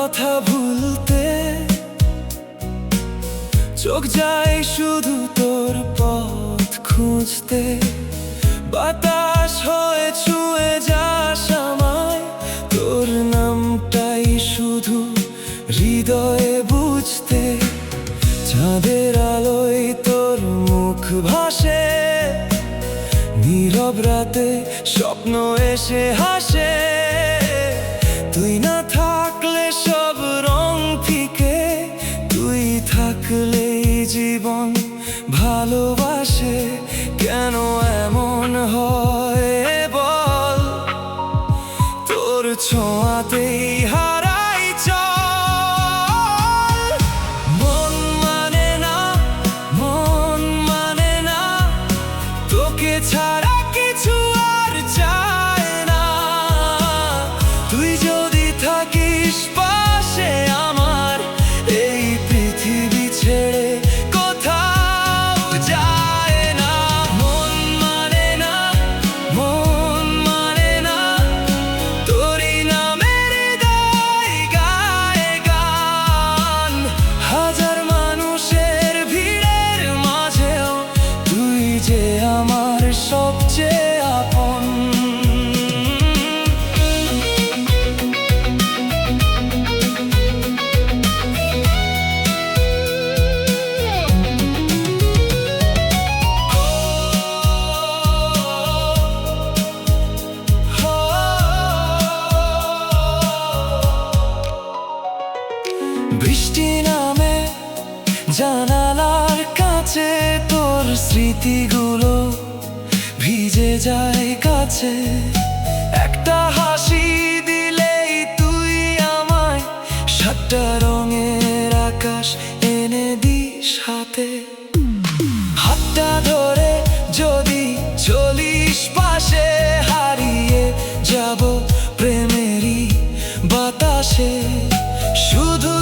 কথা ভুলতে চোখ যায় শুধু তোর পথ খুঁজতে। বাতাস হয়ে ছুঁয়ে যাস আমায়, তোর নামটাই শুধু হৃদয়ে বুঝতে। চাঁদের আলোয় তোর মুখ ভাসে, নীরব রাতে স্বপ্ন এসে হাসে। তুই না থাকলে সব রং ফিকে, তুই থাকলেই জীবন ভালোবাসে। কেন এমন হয় বল, তোর ছোঁয়াতেই হারাই চল। মন মানে না, মন মানে না, তোকে ছাড়া কিছু আর চায় না। তুই যদি থাকিস পাশে আমার, এই পৃথিবী ছেড়ে কোথাও যায় না। মন মানে না, মন মানে না, তোরই নামের হৃদয় গায়ে গান। হাজার মানুষের ভিড়ের মাঝেও তুই যে আমার সবচেয়ে আপন। বৃষ্টি নামে জানালার কাছে, তোর স্মৃতিগুলো ভিজে যায় কাছে। একটা হাসি দিলেই তুই আমায় সাতটা রঙের আকাশ এনে দিস হাতে। হাতটা ধরে যদি চলিস পাশে, হারিয়ে যাব প্রেমেরই বাতাসে। শুধু